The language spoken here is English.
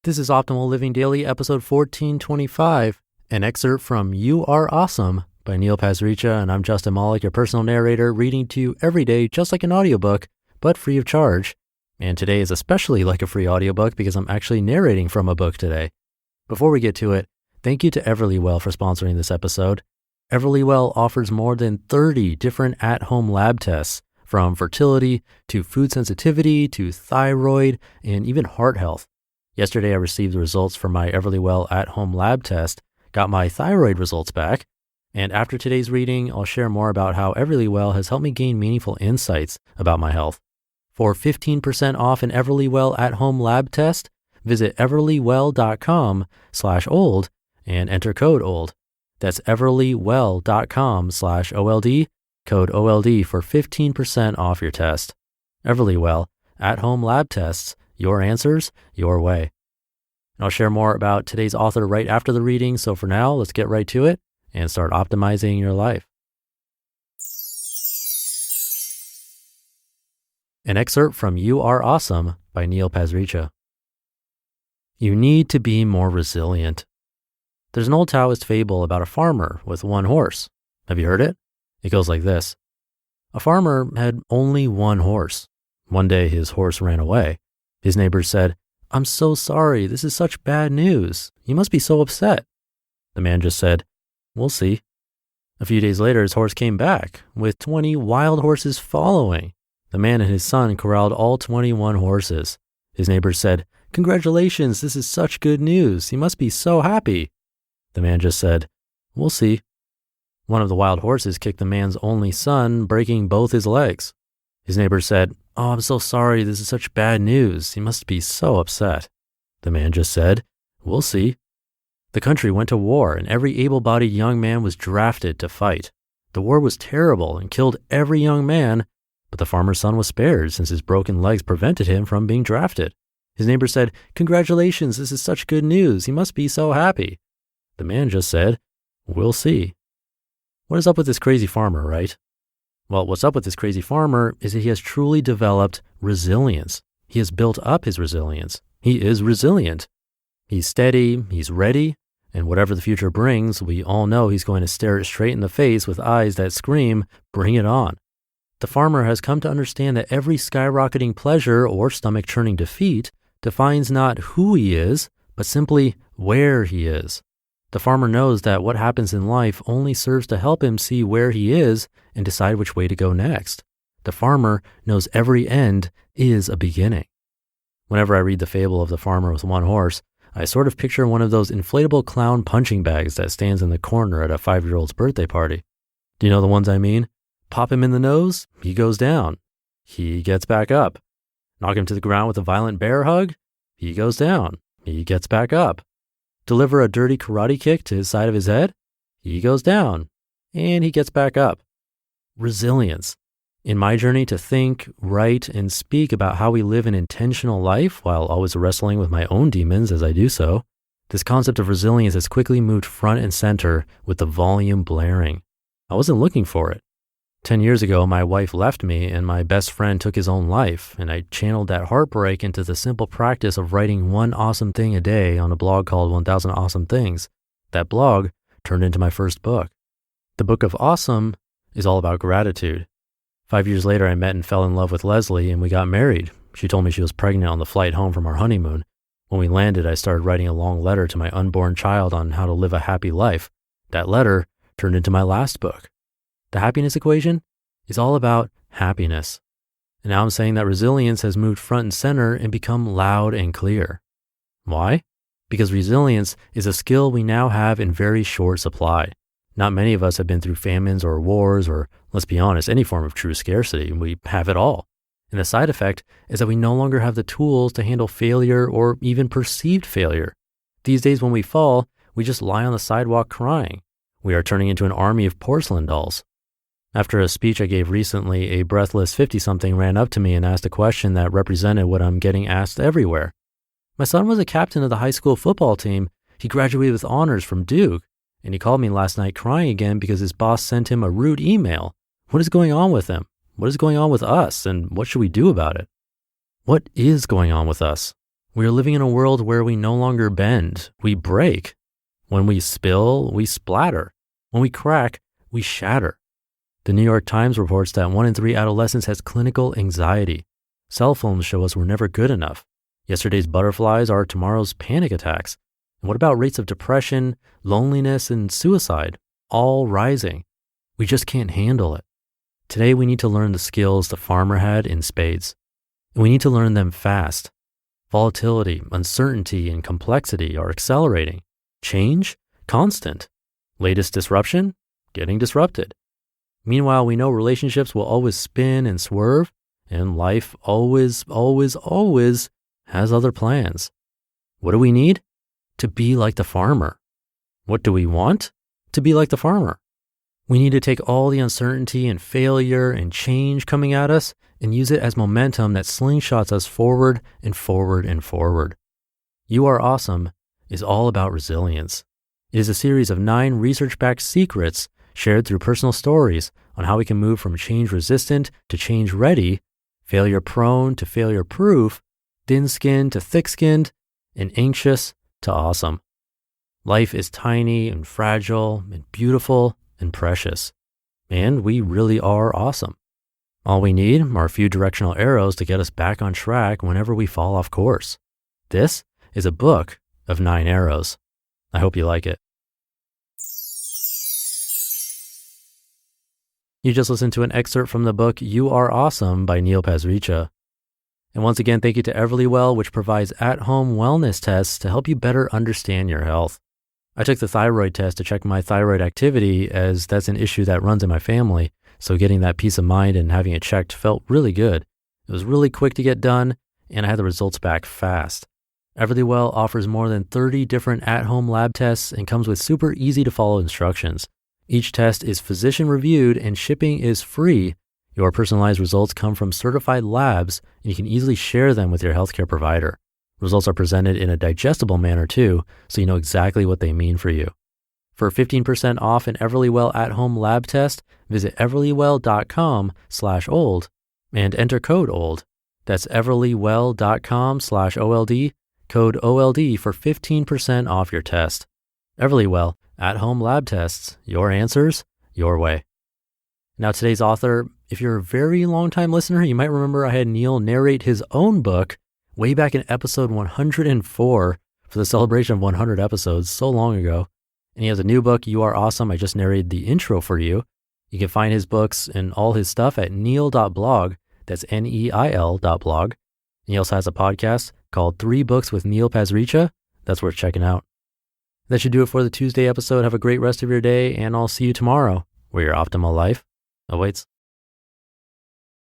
This is Optimal Living Daily, episode 1425, an excerpt from You Are Awesome by Neil Pasricha, and I'm Justin Malik, your personal narrator, reading to you every day just like an audiobook, but free of charge. And today is especially like a free audiobook because I'm actually narrating from a book today. Before we get to it, thank you to Everlywell for sponsoring this episode. Everlywell offers more than 30 different at-home lab tests, from fertility to food sensitivity to thyroid and even heart health. Yesterday, I received the results for my Everlywell at-home lab test, got my thyroid results back, and after today's reading, I'll share more about how Everlywell has helped me gain meaningful insights about my health. For 15% off an Everlywell at-home lab test, visit everlywell.com/old and enter code OLD. That's everlywell.com/OLD, code OLD for 15% off your test. Everlywell, at-home lab tests, your answers, your way. And I'll share more about today's author right after the reading. So for now, let's get right to it and start optimizing your life. An excerpt from You Are Awesome by Neil Pasricha. You need to be more resilient. There's an old Taoist fable about a farmer with one horse. Have you heard it? It goes like this. A farmer had only one horse. One day his horse ran away. His neighbors said, "I'm so sorry, this is such bad news. You must be so upset." The man just said, "We'll see." A few days later, his horse came back with 20 wild horses following. The man and his son corralled all 21 horses. His neighbors said, "Congratulations, this is such good news. You must be so happy." The man just said, "We'll see." One of the wild horses kicked the man's only son, breaking both his legs. His neighbors said, "Oh, I'm so sorry, this is such bad news. You must be so upset." The man just said, "We'll see." The country went to war, and every able-bodied young man was drafted to fight. The war was terrible and killed every young man, but the farmer's son was spared since his broken legs prevented him from being drafted. His neighbor said, "Congratulations, this is such good news. You must be so happy." The man just said, "We'll see." What is up with this crazy farmer, right? Well, what's up with this crazy farmer is that he has truly developed resilience. He has built up his resilience. He is resilient. He's steady, he's ready, and whatever the future brings, we all know he's going to stare it straight in the face with eyes that scream, "Bring it on." The farmer has come to understand that every skyrocketing pleasure or stomach-churning defeat defines not who he is, but simply where he is. The farmer knows that what happens in life only serves to help him see where he is and decide which way to go next. The farmer knows every end is a beginning. Whenever I read the fable of the farmer with one horse, I sort of picture one of those inflatable clown punching bags that stands in the corner at a 5-year-old's birthday party. Do you know the ones I mean? Pop him in the nose, he goes down. He gets back up. Knock him to the ground with a violent bear hug, he goes down. He gets back up. Deliver a dirty karate kick to his side of his head, he goes down, and he gets back up. Resilience. In my journey to think, write, and speak about how we live an intentional life while always wrestling with my own demons as I do so, this concept of resilience has quickly moved front and center with the volume blaring. I wasn't looking for it. 10 years ago, my wife left me and my best friend took his own life, and I channeled that heartbreak into the simple practice of writing one awesome thing a day on a blog called 1000 Awesome Things. That blog turned into my first book. The Book of Awesome is all about gratitude. 5 years later, I met and fell in love with Leslie, and we got married. She told me she was pregnant on the flight home from our honeymoon. When we landed, I started writing a long letter to my unborn child on how to live a happy life. That letter turned into my last book. The happiness equation is all about happiness. And now I'm saying that resilience has moved front and center and become loud and clear. Why? Because resilience is a skill we now have in very short supply. Not many of us have been through famines or wars or, let's be honest, any form of true scarcity. We have it all. And the side effect is that we no longer have the tools to handle failure or even perceived failure. These days when we fall, we just lie on the sidewalk crying. We are turning into an army of porcelain dolls. After a speech I gave recently, a breathless 50-something ran up to me and asked a question that represented what I'm getting asked everywhere. My son was a captain of the high school football team. He graduated with honors from Duke, and he called me last night crying again because his boss sent him a rude email. What is going on with him? What is going on with us, and what should we do about it? What is going on with us? We are living in a world where we no longer bend, we break. When we spill, we splatter. When we crack, we shatter. The New York Times reports that 1 in 3 adolescents has clinical anxiety. Cell phones show us we're never good enough. Yesterday's butterflies are tomorrow's panic attacks. And what about rates of depression, loneliness, and suicide? All rising. We just can't handle it. Today, we need to learn the skills the farmer had in spades. And we need to learn them fast. Volatility, uncertainty, and complexity are accelerating. Change, constant. Latest disruption, getting disrupted. Meanwhile, we know relationships will always spin and swerve, and life always has other plans. What do we need? To be like the farmer. What do we want? To be like the farmer. We need to take all the uncertainty and failure and change coming at us and use it as momentum that slingshots us forward and forward and forward. You Are Awesome is all about resilience. It is a series of 9 research-backed secrets shared through personal stories on how we can move from change-resistant to change-ready, failure-prone to failure-proof, thin-skinned to thick-skinned, and anxious to awesome. Life is tiny and fragile and beautiful and precious, and we really are awesome. All we need are a few directional arrows to get us back on track whenever we fall off course. This is a book of 9 arrows. I hope you like it. You just listened to an excerpt from the book You Are Awesome by Neil Pasricha. And once again, thank you to Everlywell, which provides at-home wellness tests to help you better understand your health. I took the thyroid test to check my thyroid activity, as that's an issue that runs in my family, so getting that peace of mind and having it checked felt really good. It was really quick to get done, and I had the results back fast. Everlywell offers more than 30 different at-home lab tests and comes with super easy-to-follow instructions. Each test is physician-reviewed and shipping is free. Your personalized results come from certified labs, and you can easily share them with your healthcare provider. Results are presented in a digestible manner too, so you know exactly what they mean for you. For 15% off an Everlywell at-home lab test, visit everlywell.com/old and enter code OLD. That's everlywell.com/OLD, code OLD for 15% off your test. Everlywell, at-home lab tests, your answers, your way. Now today's author, if you're a very long-time listener, you might remember I had Neil narrate his own book way back in episode 104 for the celebration of 100 episodes so long ago. And he has a new book, You Are Awesome. I just narrated the intro for you. You can find his books and all his stuff at neil.blog. That's neil.blog. And he also has a podcast called 3 Books with Neil Pasricha. That's worth checking out. That should do it for the Tuesday episode. Have a great rest of your day, and I'll see you tomorrow, where your optimal life awaits.